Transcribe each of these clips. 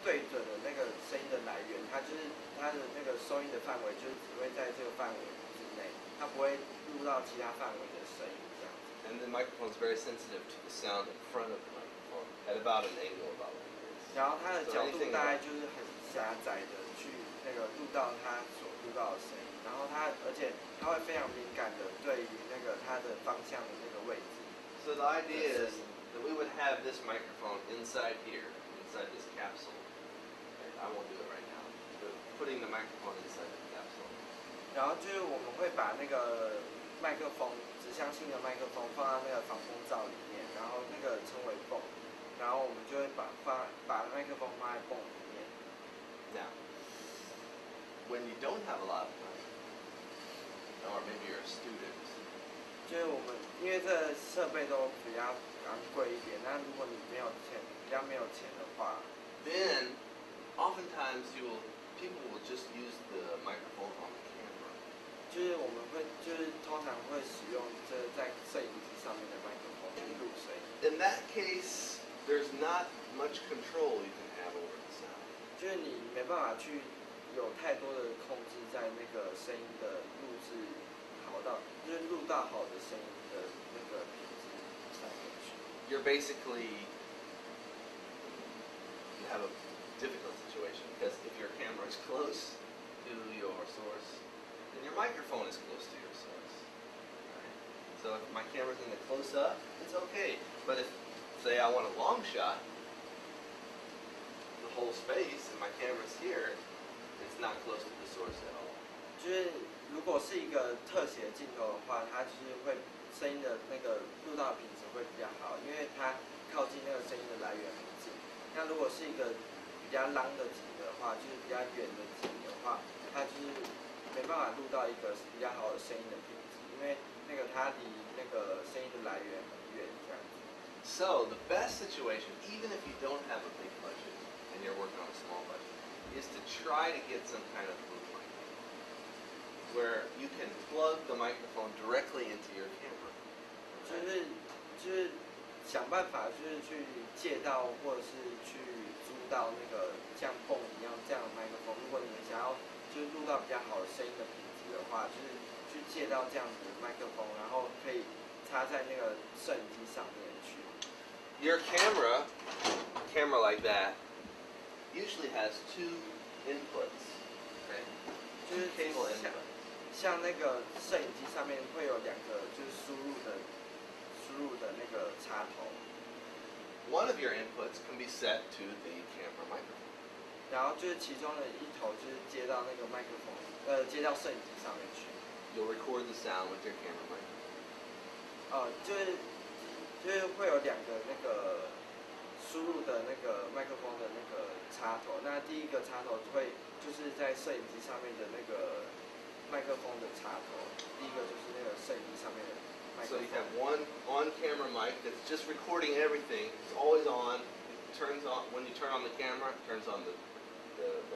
对准的那个声音的来源，它就是它的那个收音的范围，就是只会在这个范围之内，它不会录到其他范围的声音这样子。And the microphone is very sensitive to the sound in front of the microphone at about an angle about like this. 然后它的 So 角度 anything 大概 about 就是很狭窄的去那个录到它所录到的声音，然后而且它会非常敏感的对于那个它的方向的那个位置。So the idea is that we would have this microphone inside here, inside this capsule. Okay, I won't do it right now. But putting the microphone inside the capsule. 然后就是我们会把那个麦克风指向性的麦克风放到那个防风罩里面，然后那个称为泵，然后我们就会把麦克风放在泵里面。Now, when you don't have a lot of money, or maybe you're a student, 就是我们因为这设备都比较昂贵一点，那如果你没有钱，比较没有钱的话， then oftentimes people will just use the microphone on the camera. 就是我们会通常会使用这在摄影机上面的麦克风去录声音。 In that case, there's not much control you can have over the sound. 就是你没办法去有太多的控制在那个声音的录制就是录到好的声音的那个品质上面去。 You're basically, you have a difficult situation because if your camera is close to your source, then your microphone is close to your source. Right? So if my camera's in the close up, it's okay. But if, say, I want a long shot, the whole space and my camera's here, it's not close to the source at all. 就是如果是一个特写镜头的话，它就是会声音的那个录到的品质会比较好，因为它靠近那个声音的来源很近。那如果是一个比较 long 的景的话，就是比较远的景的话，它就是没办法录到一个比较好的声音的品质，因为那个它离那个声音的来源很远这样子。 So the best situation, even if you don't have a big budget and you're working on a small budget, is to try to get some kind of boom mic, where you can plug the microphone directly into your camera. 就是想办法，就是去借到或者是去租到那个像泵一样这样的麦克风。如果你们想要就是录到比较好的声音的品质的话，就是去借到这样子的麦克风，然后可以插在那个摄影机上面去。 Your camera like that, usually has two inputs. Okay? 就是 Cable input. 像那个摄影机上面会有两个就是输入的那个插头， One of your inputs can be set to the camera microphone. 然后就是其中的一头就是接到那个麦克风，接到摄影机上面去。 You'll record the sound with your camera microphone. 就是会有两个那个输入的那个麦克风的那个插头。那第一个插头就是在摄影机上面的那个麦克风的插头，第一个就是那个摄影机上面的麦克 So 风。 you have one on-camera mic that's just recording everything. It's always on. It turns on when you turn on the camera. It turns on the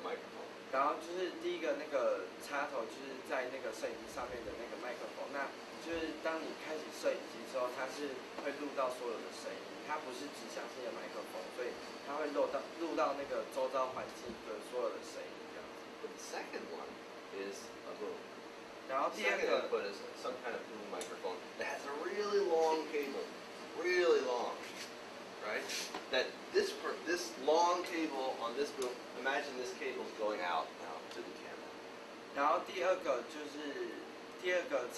microphone. 然后就是第一个那个插头就是在那个摄影机上面的那个麦克风，那就是当你开启摄影机之后，它是会录到所有的声音，它不是指向性的麦克风，所以它会录到那个周遭环境的所有的声音这样子。 But the second one is a boom. 然后 The 第二 second 个 input is some kind of boom microphone that has a really long cable, really long, right? That this long cable on this boom. Imagine this cable is going out now to the camera. 然后第二个就是第二个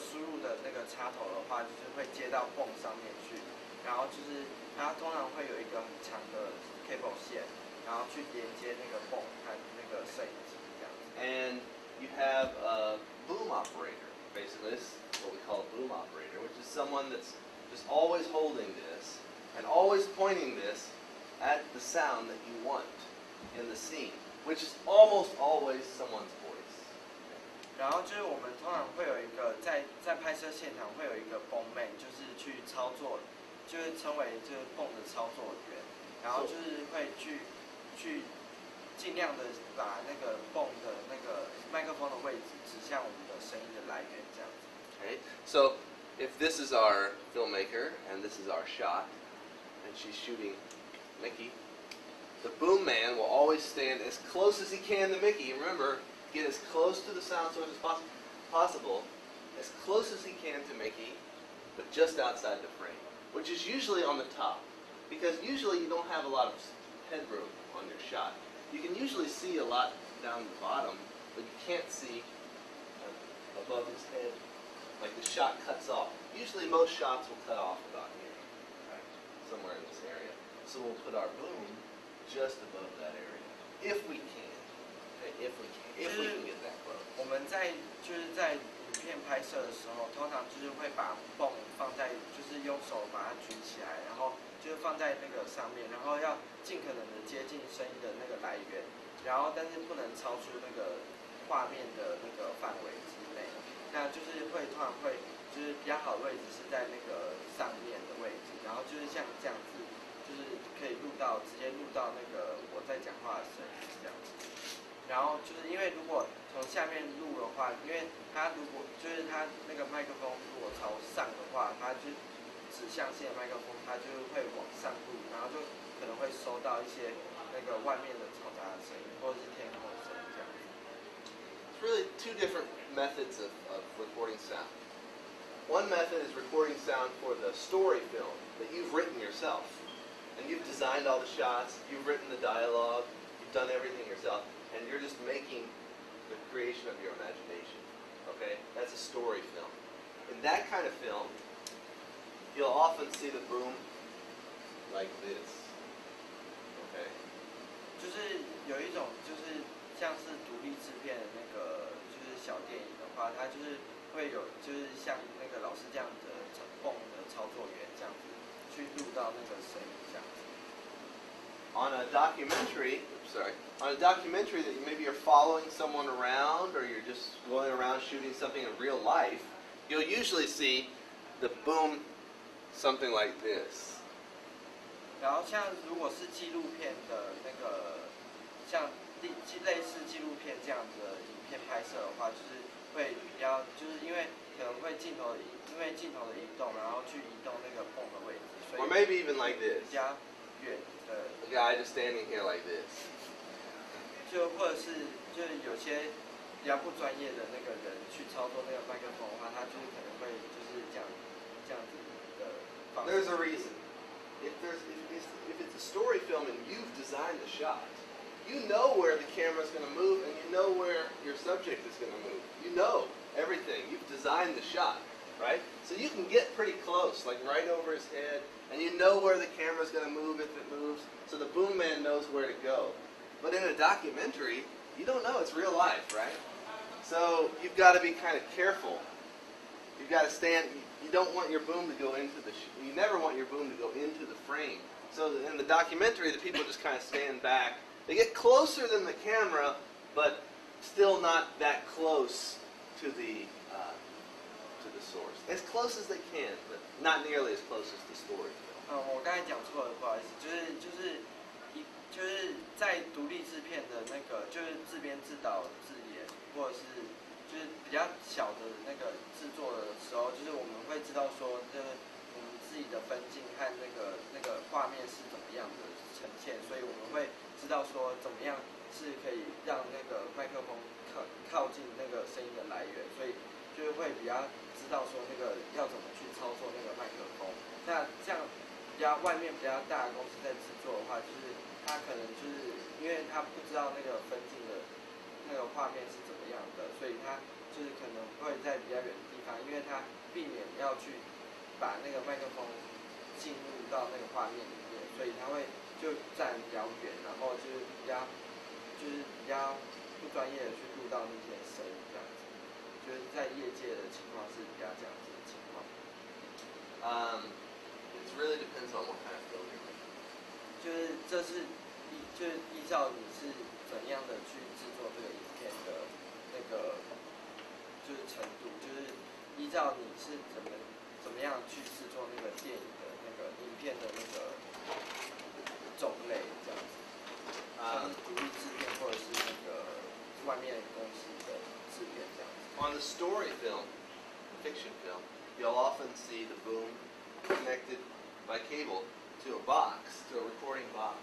输入的那个插头的话，就是会接到泵上面去，然后就是它通常会有一个很长的 cable 线，然后去连接那个泵和那个摄影机这样子。 And you have a boom operator. Basically, this is what we call a boom operator, which is someone that's just always holding this and always pointing this at the sound that you want in the scene, which is almost always someone's voice. 然后就是我们通常会有一个在拍摄现场会有一个泵妹，就是去操作，就是称为就是泵的操作员，然后就是会去尽量的把那个泵的那个麦克风的位置指向我们的声音的来源这样子。 Okay, so if this is our filmmaker and this is our shot, and she's shooting Mickey, the boom man will always stand as close as he can to Mickey. Remember, get as close to the sound source as possible, as close as he can to Mickey, but just outside the frame, which is usually on the top, because usually you don't have a lot of headroom on your shot. You can usually see a lot down the bottom, but you can't see above his head. Like the shot cuts off. Usually most shots will cut off about here, right? Somewhere in this area. So we'll put our boom just above that area, if we can. Okay? If we can get that close. 我们在影片拍摄的时候，通常就是会把泵放在，就是用手把它举起来，然后就是放在那个上面，然后要尽可能的接近声音的那个来源，然后但是不能超出那个画面的那个范围之内。那就是通常会就是比较好的位置是在那个上面的位置，然后就是像这样子，就是可以直接录到那个我在讲话的声音这样子。然后就是因为如果从下面录的话，因为它如果就是它那个麦克风如果朝上的话，它就指向性的麦克风，它就会往上录，然后就可能会收到一些那个外面的嘈杂的声音，或者是天空的声音这样子。It's really two different methods of recording sound. One method is recording sound for the story film that you've written yourself. And you've designed all the shots, you've written the dialogue, you've done everything yourself, and you're just making the creation of your imagination. Okay? That's a story film. In that kind of film, you'll often see the boom like this. Okay? 就是有一种就是像是独立制片的那个就是小电影的话，它就是会有就是像那个老师这样的泵的操作员这样子去录到那个声音这样子。On a documentary that maybe you're following someone around or you're just going around shooting something in real life, you'll usually see the boom something like this. 然后像如果是纪录片的那个，像类似纪录片这样子的影片拍摄的话，就是会比较，就是因为可能会镜头的移动，然后去移动那个泵的位置，所以 Or maybe even like this. 比较远的。The guy just standing here like this. 就或者是就是有些比较不专业的那个人去操作那个麦克风的话，他就是可能会就是这样子的方式。There's a reason. If it's a story film and you've designed the shot, you know where the camera's going to move and you know where your subject is going to move. You know everything. You've designed the shot, right? So you can get pretty close, like right over his head, and you know where the camera's going to move if it moves, so the boom man knows where to go. But in a documentary, you don't know. It's real life, right? So you've got to be kind of careful. You've got to stand. You don't want your boom to go into you never want your boom to go into the frame. So in the documentary, the people just kind of stand back. They get closer than the camera, but still not that close to the source. As close as they can, but not nearly as close as the story film. 我刚才讲错了，不好意思，就是在独立制片的那个，就是自编自导自演，或者是就是比较小的那个制作的时候，就是我们会知道说，我们自己的分镜和那个画面是怎么样的呈现，所以我们会知道说怎么样是可以让那个麦克风靠近那个声音的来源，所以就是会比较知道说那个要怎么去操作那个麦克风。那这样外面比较大的公司在制作的话，就是他可能就是因为他不知道那个分镜的那个画面是怎么样的，所以他就是可能会在比较远的地方，因为他避免要去把那个麦克风进入到那个画面里面，所以他会就站比较远，然后就是比较不专业的去录到那些声音这样子，就是在业界的情况是比较这样子的情况。It really depends on what kind of film you're making. 就是依照你是怎样的去制作这个影片的那个就是程度，就是依照你是怎么样去制作那个电影的那个影片的那个种类这样子，像是独立制片或者是那个外面公司的制片这样子。On the story film, fiction film, you'll often see the boom connected by cable to a box, to a recording box.